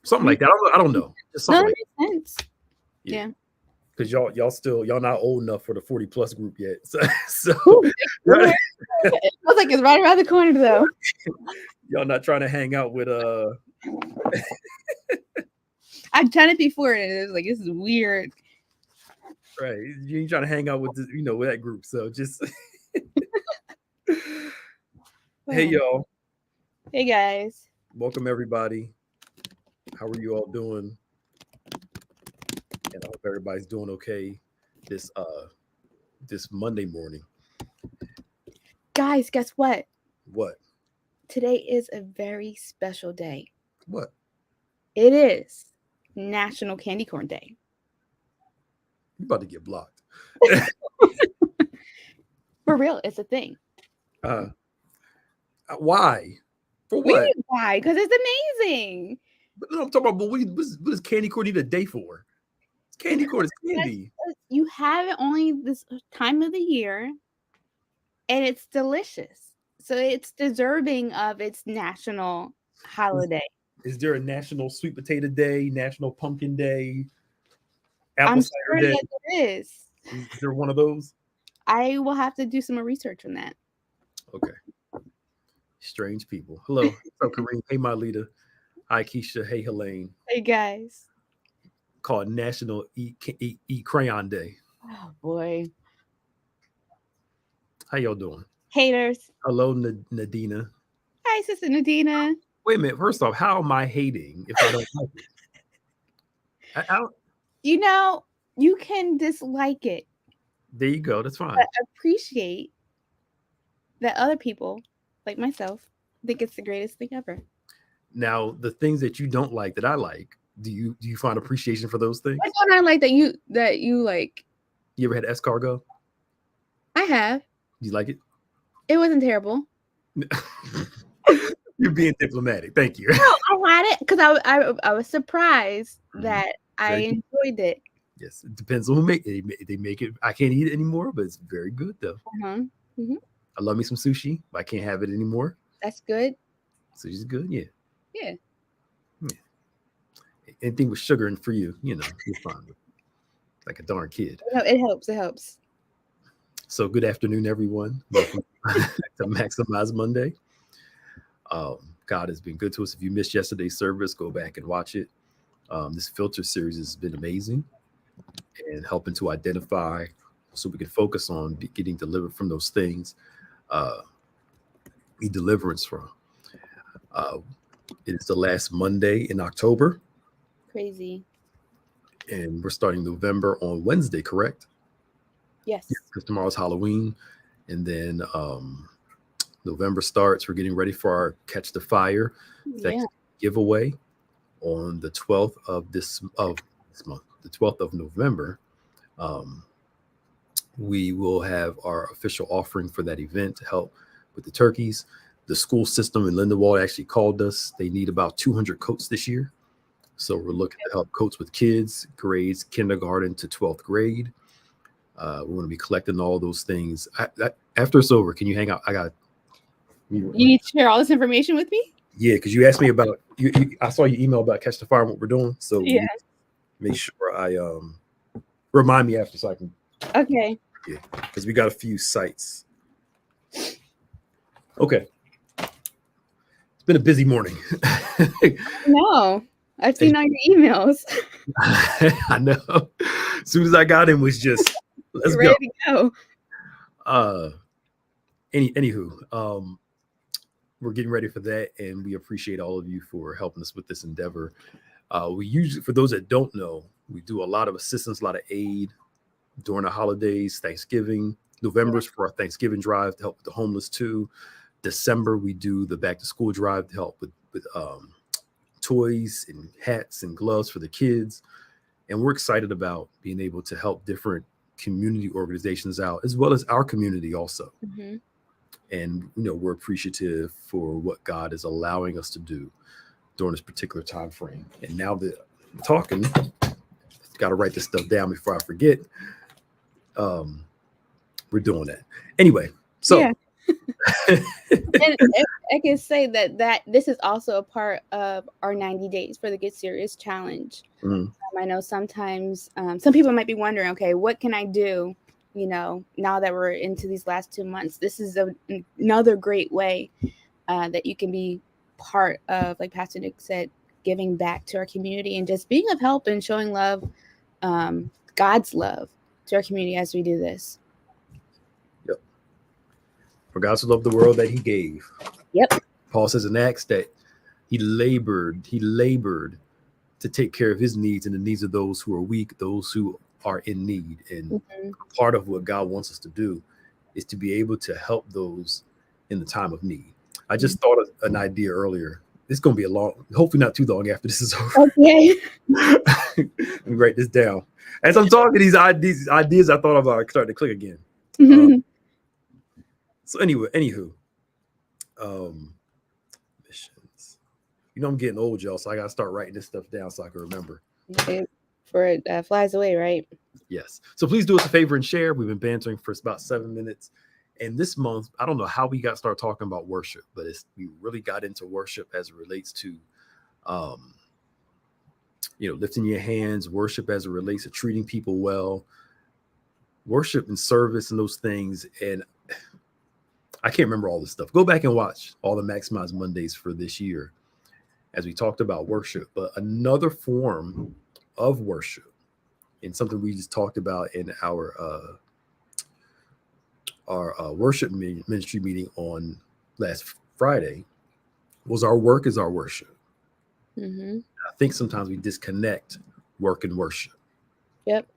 something like that. I don't know. Just No, something that like makes sense. that. Yeah. Yeah. Because y'all not old enough for the 40+ group yet. So Ooh, it feels like it's right around the corner, though. y'all not trying to hang out with I've done it before, and it was like, this is weird. right. You ain't trying to hang out with with that group. So just hey Oh. y'all. Hey, guys. Welcome everybody. How are you all doing? And I hope everybody's doing okay this this Monday morning. Guys, guess what? What? Today is a very special day. What? It is National Candy Corn Day. You about to get blocked. For real, it's a thing. uh why? For We what? why? Because it's amazing. But no, I'm talking about, but what does candy corn need a day for? Candy Because corn is candy. you have it only this time of the year, and it's delicious. So it's deserving of its national Is, holiday. is there a national sweet potato day, national pumpkin day, apple I'm cider sure day? that it is. Is there one of those? I will have to do some more research on that. Okay. Strange people. Hello. What's up, Kareem? Hey, my leader. Hi, Keisha. Hey, Helene. Hey, guys. Called National Eat Crayon Day. Oh, boy. How y'all doing? Haters. Hello, Nadina. Hi, Sister Nadina. Wait a minute. First off, how am I hating if I don't like it? I don't, You know, you can dislike it, there you go. That's fine. but appreciate that other people, like myself, think it's the greatest thing ever. Now, the things that you don't like that I like, do you find appreciation for those things? Which one I like that you like? You ever had escargot? I have. You like it? It wasn't terrible. You're being diplomatic. Thank you. No, I had it because I was surprised that I Very good. enjoyed it. Yes, it depends on who make it. They make it. I can't eat it anymore, but it's very good though. Uh-huh. Hmm. I love me some sushi, but I can't have it anymore. That's good. Sushi's good. Yeah. Yeah. Yeah. Anything with sugar and for you, you're fine with. Like a darn kid. No, it helps. It helps. So good afternoon, everyone. Welcome to Maxize Monday. God has been good to us. If you missed yesterday's service, go back and watch it. This filter series has been amazing and helping to identify so we can focus on getting delivered from those things need deliverance from. Uh, it is the last Monday in October, Crazy. and we're starting November on Wednesday, correct? Yes. Because tomorrow's Halloween, and then November starts. We're getting ready for our Catch the Fire Yeah. giveaway on the 12th of this month, the 12th of November. Um, we will have our official offering for that event to help with the turkeys. The school system in Lindenwold actually called us. They need about 200 coats this year. So we're looking to help coats with kids, grades kindergarten to 12th grade. We're going to be collecting all those things. After it's over, can you hang out? You need to share all this information with me? Yeah, because you asked me about I saw your email about Catch the Fire and what we're doing. So Yeah. make sure I remind me after so I can. Okay. Yeah, because we got a few sites. Okay. It's been a busy morning. No, I've seen all your emails. I know. As soon as I got in, was just let's You're ready to go. Anywho, we're getting ready for that, and we appreciate all of you for helping us with this endeavor. We usually, for those that don't know, we do a lot of assistance, a lot of aid during the holidays, Thanksgiving. November is for our Thanksgiving drive to help with the homeless too. December, we do the back to school drive to help with toys and hats and gloves for the kids. And we're excited about being able to help different community organizations out, as well as our community also. Mm-hmm. And we're appreciative for what God is allowing us to do during this particular time frame. And now that I'm talking, got to write this stuff down before I forget. We're doing that anyway. So Yeah. And I can say that this is also a part of our 90 days for the Get Serious challenge. Mm, I know sometimes some people might be wondering, okay, what can I do? Now that we're into these last 2 months, this is another great way that you can be part of, like Pastor Nick said, giving back to our community and just being of help and showing love, God's love to our community as we do this. yep. For God so loved the world that he gave. Yep. Paul says in Acts that he labored to take care of his needs and the needs of those who are weak, those who are in need. And Mm-hmm. part of what God wants us to do is to be able to help those in the time of need. I just thought of an idea earlier. It's going to be a long, hopefully not too long after this is over. Okay. Let me write this down. As I'm talking, these ideas I thought about are starting to click again. So anyway, anywho, missions. I'm getting old, y'all, so I got to start writing this stuff down so I can remember. For it flies away, right? Yes. So please do us a favor and share. We've been bantering for about 7 minutes. And this month, I don't know how we got started talking about worship, but we really got into worship as it relates to, lifting your hands, worship as it relates to treating people well, worship and service and those things. And I can't remember all this stuff. Go back and watch all the Maxize Mondays for this year as we talked about worship. But another form of worship, and something we just talked about in our worship ministry meeting on last Friday, was our work is our worship. Mm-hmm. I think sometimes we disconnect work and worship. Yep.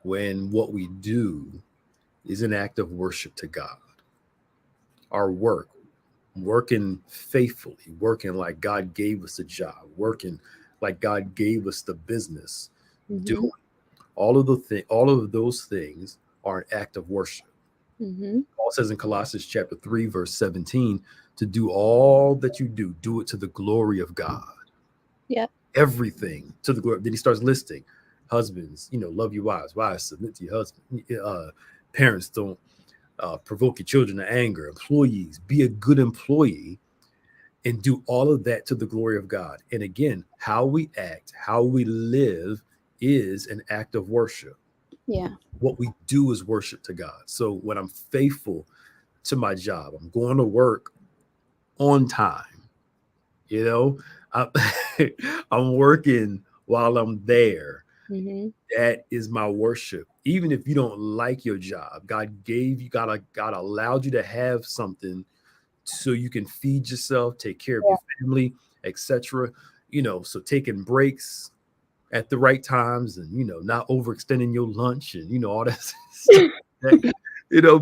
When what we do is an act of worship to God. Our work, working faithfully, working like God gave us a job, working like God gave us the business, Mm-hmm. doing all of those things are an act of worship. Mm-hmm. Paul says in Colossians chapter 3, verse 17, to do all that you do it to the glory of God. Yep. Everything to the glory. Then he starts listing husbands, love your wives. Wives, submit to your husband. Parents, don't provoke your children to anger. Employees, be a good employee and do all of that to the glory of God. And again, how we act, how we live is an act of worship. Yeah. What we do is worship to God. So when I'm faithful to my job, I'm going to work on time, I'm, I'm working while I'm there. Mm-hmm. That is my worship. Even if you don't like your job, God gave you, God allowed you to have something so you can feed yourself, take care of Yeah. your family, etc. So taking breaks at the right times and not overextending your lunch and all that stuff.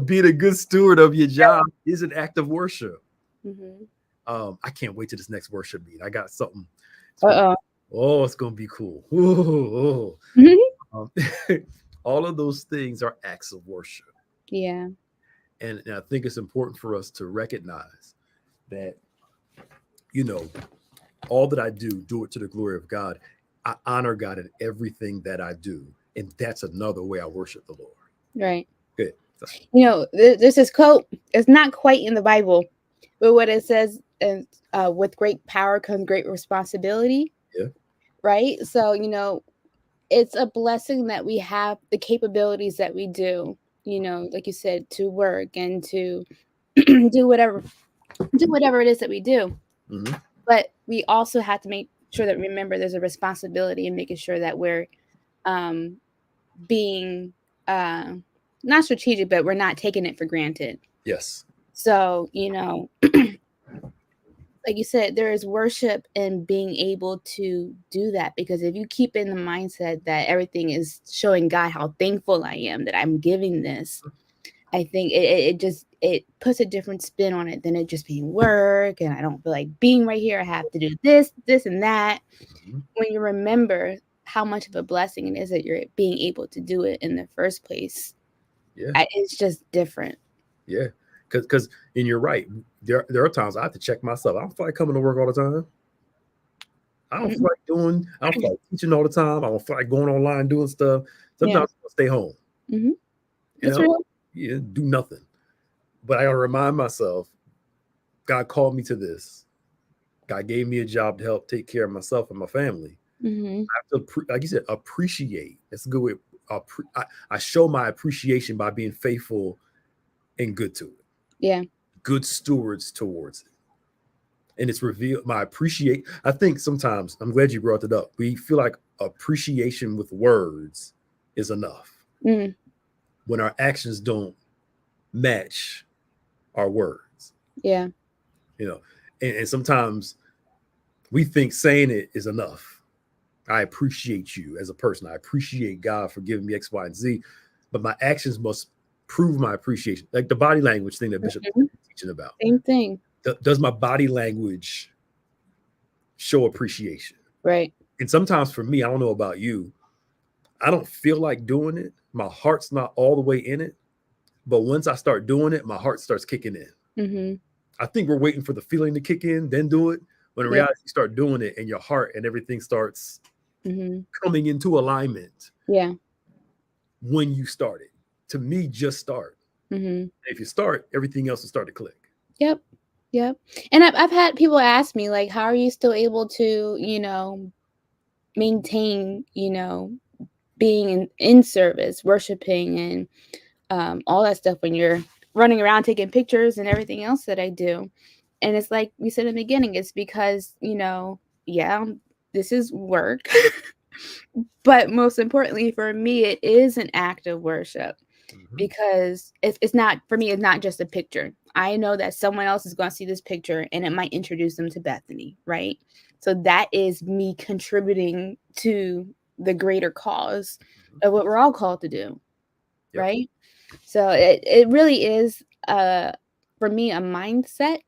Being a good steward of your job is an act of worship. Mm-hmm. I can't wait to this next worship meeting. I got something. It's gonna be cool. Ooh. All of those things are acts of worship. Yeah. And I think it's important for us to recognize that, all that I do it to the glory of God. I honor God in everything that I do. And that's another way I worship the Lord. Right. Good. There's this quote. It's not quite in the Bible, but what it says is, with great power comes great responsibility. Yeah. Right. So, it's a blessing that we have the capabilities that we do, like you said, to work and to do whatever it is that we do. Mm-hmm. But we also have to make sure that, remember, there's a responsibility in making sure that we're being not strategic, but we're not taking it for granted. Yes. So, like you said, there is worship in being able to do that, because if you keep in the mindset that everything is showing God how thankful I am that I'm giving this, I think it puts a different spin on it than it just being work and I don't feel like being right here. I have to do this and that. Mm-hmm. When you remember how much of a blessing it is that you're being able to do it in the first place, it's just different. Yeah. Because and you're right. There are times I have to check myself. I don't feel like coming to work all the time. I don't feel like teaching all the time. I don't feel like going online doing stuff. Sometimes I'll stay home. Mm-hmm. That's real. Do nothing. But I gotta remind myself God called me to this. God gave me a job to help take care of myself and my family. Mm-hmm. I have to, like you said, appreciate. That's a good way. I show my appreciation by being faithful and good to it. Yeah. Good stewards towards it. And it's revealed my appreciate. I think sometimes, I'm glad you brought it up. We feel like appreciation with words is enough Mm-hmm. when our actions don't match our words, Yeah. you know. And sometimes we think saying it is enough. I appreciate you as a person. I appreciate God for giving me X, Y, and Z, but my actions must prove my appreciation. Like the body language thing that Bishop Mm-hmm. is teaching about. Same thing. Does my body language show appreciation? Right. And sometimes for me, I don't know about you, I don't feel like doing it. My heart's not all the way in it. But once I start doing it, my heart starts kicking in. Mm-hmm. I think we're waiting for the feeling to kick in, then do it. When in Yeah. reality, you start doing it and your heart and everything starts Mm-hmm. coming into alignment Yeah. when you start it. To me, just start. Mm-hmm. If you start, everything else will start to click. Yep. Yep. And I've had people ask me, like, how are you still able to, maintain, being in service, worshiping, and all that stuff when you're running around taking pictures and everything else that I do. And it's like we said in the beginning, it's because, yeah, this is work. But most importantly for me, it is an act of worship. Mhm. Because it's not, for me, it's not just a picture. I know that someone else is going to see this picture and it might introduce them to Bethany, right? So that is me contributing to the greater cause of what we're all called to do, Yep. right? So it really is, for me, a mindset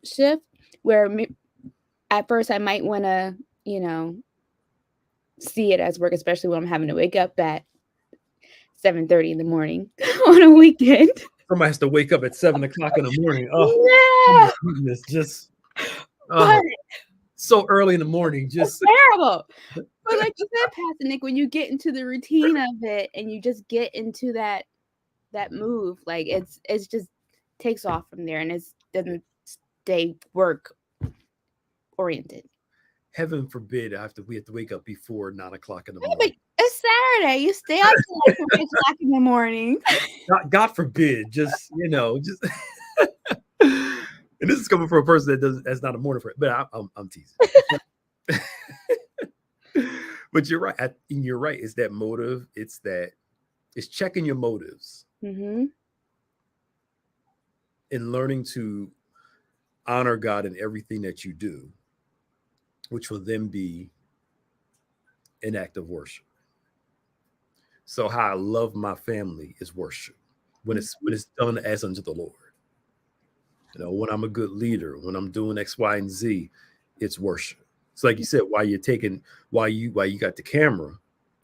shift where at first I might want to, see it as work, especially when I'm having to wake up at 7:30 in the morning on a weekend. Somebody has to wake up at 7 o'clock in the morning. Oh, Yeah, my goodness. Just but so early in the morning. it's Just terrible. But like you said, Pastor Nick, when you get into the routine of it and you just get into that move, like it's just takes off from there and it doesn't stay work oriented. heaven forbid we have to wake up before 9 o'clock in the Hey, morning. but it's Saturday. You stay up till like 3 o'clock in the morning. God forbid, just just and this is coming from a person that's not a morning friend, but I'm teasing. But you're right. You're right. It's that motive. It's checking your motives Mm-hmm. and learning to honor God in everything that you do, which will then be an act of worship. So how I love my family is worship when it's done as unto the Lord. When I'm a good leader, when I'm doing X, Y, and Z, it's worship. It's like you said, while you got the camera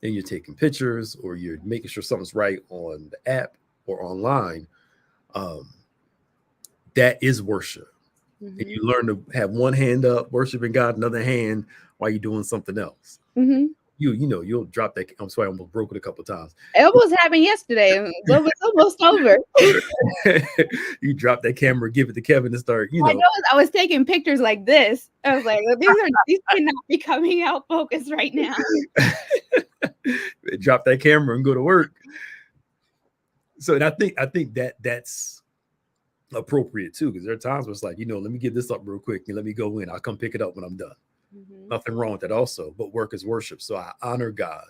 and you're taking pictures or you're making sure something's right on the app or online, that is worship. Mm-hmm. And you learn to have one hand up, worshiping God, another hand while you're doing something else. Mm-hmm. You'll drop that. I'm sorry, I almost broke it a couple of times. It almost happened yesterday. It's almost over. You drop that camera, give it to Kevin, and start. I was taking pictures like this. I was like, these cannot be coming out focused right now. Drop that camera and go to work. So, and I think that's appropriate too, because there are times where it's like, let me get this up real quick and let me go in. I'll come pick it up when I'm done. Mm-hmm. Nothing wrong with that also, but work is worship. So I honor God,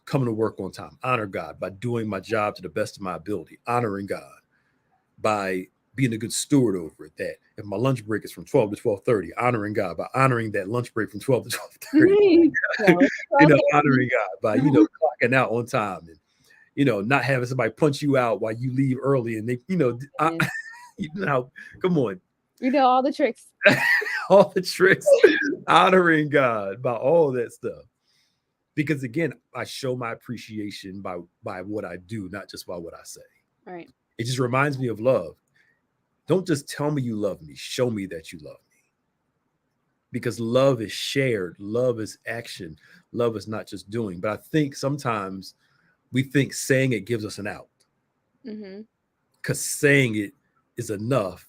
coming to work on time, honor God by doing my job to the best of my ability, honoring God by being a good steward over it. That if my lunch break is from 12 to 12:30, honoring God by honoring that lunch break from 12 to 12:30, honoring God by, clocking out on time and, not having somebody punch you out while you leave early and they, come on. All the tricks. All the tricks, honoring God by all that stuff. Because again, I show my appreciation by what I do, not just by what I say. Right. It just reminds me of love. Don't just tell me you love me. Show me that you love me. Because love is shared. Love is action. Love is not just doing. But I think sometimes we think saying it gives us an out. Because saying it is enough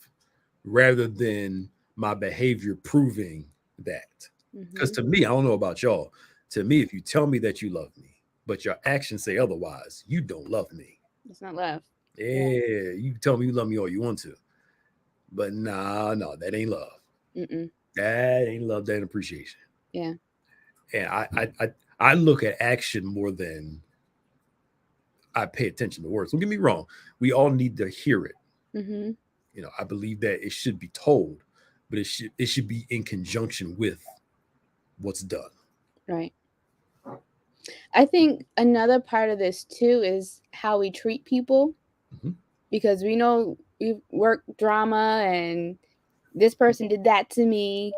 rather than my behavior proving that. Because Mm-hmm. to me, I don't know about y'all. To me, if you tell me that you love me, but your actions say otherwise, you don't love me. It's not love. Yeah. Yeah, you can tell me you love me all you want to, but nah, no, that ain't love. Mm-mm. That ain't love. That ain't appreciation. Yeah. And I look at action more than I pay attention to words. Don't get me wrong. We all need to hear it. Mm-hmm. I believe that it should be told, but it should be in conjunction with what's done. Right. I think another part of this too is how we treat people, Mhm. because we know we work drama and this person did that to me.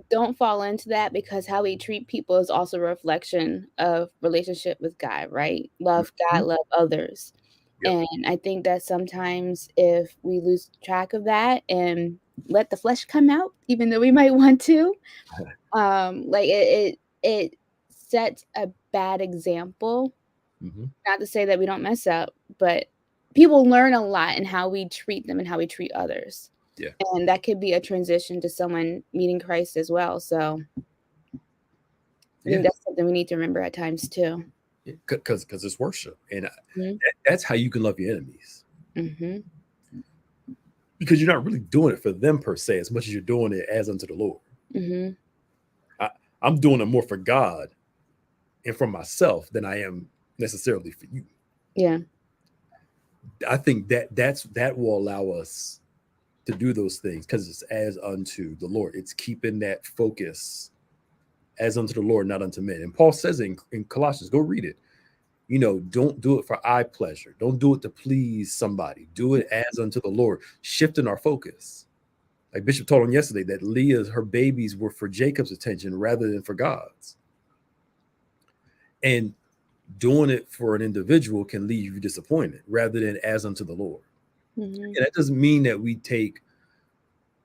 Don't fall into that, because how we treat people is also a reflection of relationship with God, right? Love God, Mhm. love others. Yep. And I think that sometimes if we lose track of that and let the flesh come out, even though we might want to, like it sets a bad example. Mhm. Not to say that we don't mess up, but people learn a lot in how we treat them and how we treat others. Yeah. And that could be a transition to someone meeting Christ as well. So I think Yeah. that's something we need to remember at times too. Because it's worship, and Mhm. that's how you can love your enemies. Mhm. Because you're not really doing it for them per se, as much as you're doing it as unto the Lord. Mhm. I, I'm doing it more for God and for myself than I am necessarily for you. Yeah. I think that will allow us to do those things because it's as unto the Lord. It's keeping that focus as unto the Lord, not unto men. And Paul says in Colossians, go read it. Don't do it for eye pleasure. Don't do it to please somebody. Do it as unto the Lord, shifting our focus. Like Bishop told on yesterday, that her babies were for Jacob's attention rather than for God's. And doing it for an individual can leave you disappointed rather than as unto the Lord. Mhm. And that doesn't mean that we take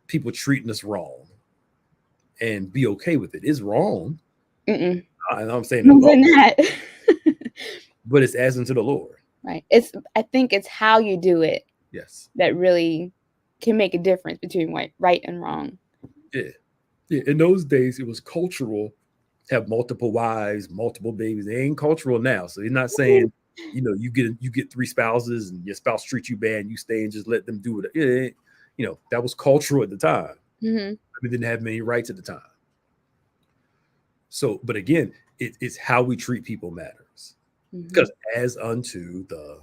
people treating us wrong and be okay with it. It's wrong. Mm-mm. And I'm saying it More wrong, than that. but it's as unto the Lord. Right. I think it's how you do it Yes. that really can make a difference between right and wrong. Yeah. Yeah. In those days, it was cultural to have multiple wives, multiple babies. It ain't cultural now. So he's not saying, you get three spouses and your spouse treats you bad and you stay and just let them do it. That was cultural at the time. Mhm. We didn't have many rights at the time. So, but again, it's how we treat people matters. Mhm. Because as unto the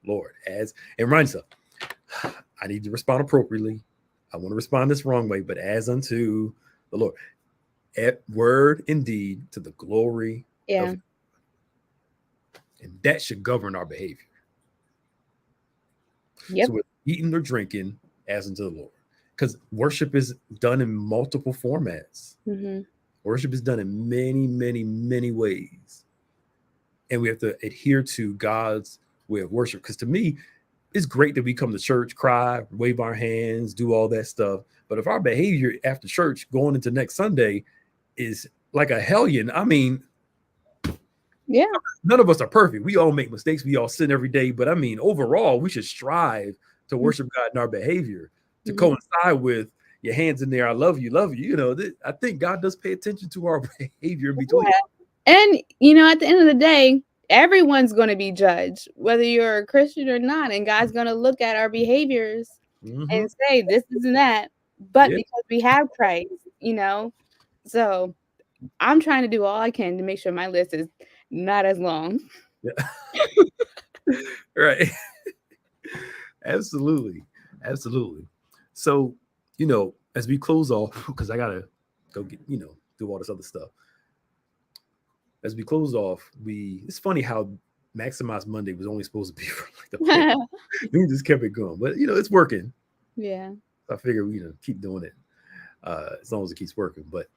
Lord, and remind yourself, I need to respond appropriately. I want to respond this wrong way, but as unto the Lord, at word and deed to the glory Yeah. of, and that should govern our behavior. So Yep. we're eating or drinking as unto the Lord, because worship is done in multiple formats. Mhm. Worship is done in many, many, many ways, and we have to adhere to God's way of worship. Because to me, it's great that we come to church, cry, wave our hands, do all that stuff. But if our behavior after church going into next Sunday is like a hellion, I mean, Yeah. none of us are perfect. We all make mistakes. We all sin every day. But I mean, overall, we should strive to worship God in our behavior to Mhm. coincide with your hands in there. I love you, love you. I think God does pay attention to our behavior in between. And, at the end of the day, everyone's going to be judged, whether you're a Christian or not. And God's going to look at our behaviors and Mm-hmm. say, this isn't that. But Yeah. because we have Christ, so I'm trying to do all I can to make sure my list is not as long. Yeah. Right. Absolutely. Absolutely. So, as we close off, because I gotta go get, do all this other stuff. As we close off, it's funny how Maximize Monday was only supposed to be for like the whole, we just kept it going. But it's working. Yeah. So I figure we keep doing it as long as it keeps working. But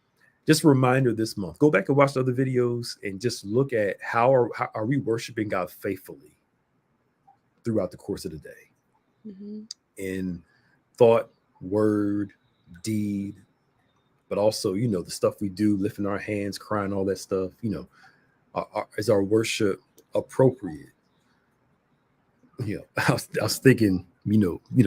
just a reminder this month, go back and watch the other videos and just look at how are we worshiping God faithfully throughout the course of the day. Mhm. In thought, word, deed, but also, the stuff we do, lifting our hands, crying, all that stuff, is our worship appropriate? I was thinking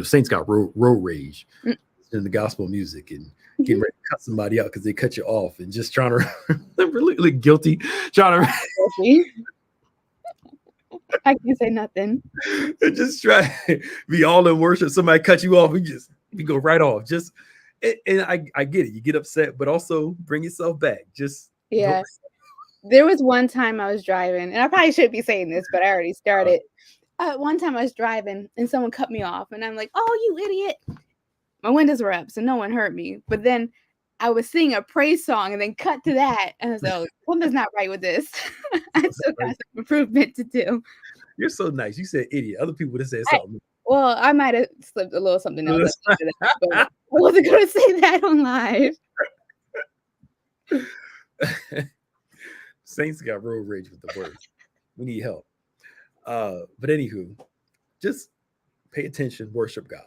saints got road rage Mm. in the gospel music and getting ready to cut somebody out because they cut you off and just trying to really guilty, trying I can't say nothing. to just try to be all in worship. Somebody cut you off, we go right off. Just and I get it. You get upset, but also bring yourself back. Just Yeah. There was one time I was driving, and I probably shouldn't be saying this, but I already started. One time I was driving, and someone cut me off, and I'm like, "Oh, you idiot!" My windows were up, so no one heard me. But then I was singing a praise song, and then cut to that, and I was like, "Oh, something's not right with this." I still got some improvement to do. You're so nice. You said idiot. Other people would have said I, something. well, I might have slipped a little something else after that, but I wasn't going to say that on live. Saints got road rage with the words. We need help. But anywho, just pay attention, worship God.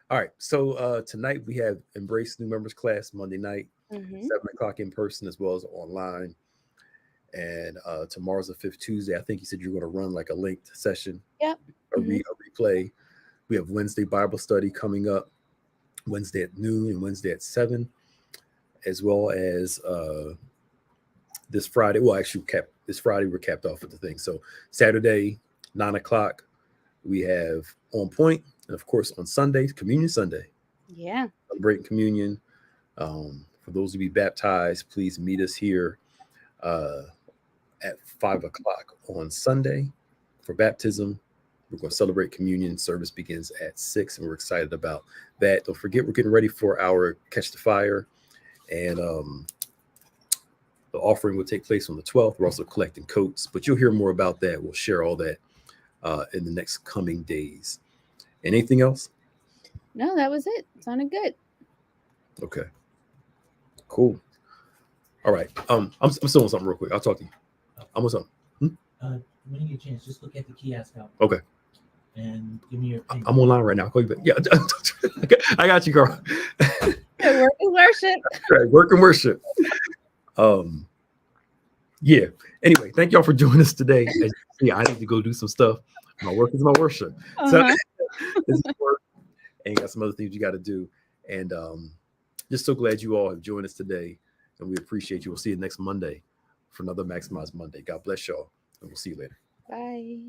All right. So tonight we have Embrace New Members class Monday night, 7 o'clock in person as well as online. And tomorrow's the 5th Tuesday. I think you said you're going to run like a linked session. Yep. A replay. We have Wednesday Bible study coming up, Wednesday at noon and Wednesday at 7, as well as this Friday. Well, actually, this Friday we're capped off with the thing. So Saturday, 9 o'clock, we have On Point, and of course on Sunday, Communion Sunday. Yeah. Celebrating communion. For those who be baptized, please meet us here at 5 o'clock on Sunday for baptism. We're going to celebrate communion. Service begins at 6, and we're excited about that. Don't forget, we're getting ready for our Catch the Fire, and the offering will take place on the 12th. We're also collecting coats, but you'll hear more about that. We'll share all that in the next coming days. Anything else? No, that was it. Sounded good. Okay. Cool. All right. I'm still on something real quick. I'll talk to you. I'm on something. When you get a chance, just look at the kiosk out. Okay. And give me your opinion. I'm online right now. I'll call you back. Yeah. I got you, Carl. Work and worship. Right. Work and worship. Yeah. Anyway, thank y'all for joining us today. Yeah, I need to go do some stuff. My work is my worship. So this is work, and got some other things you got to do. And just so glad you all have joined us today, and we appreciate you. We'll see you next Monday for another Maxize Monday. God bless y'all, and we'll see you later. Bye.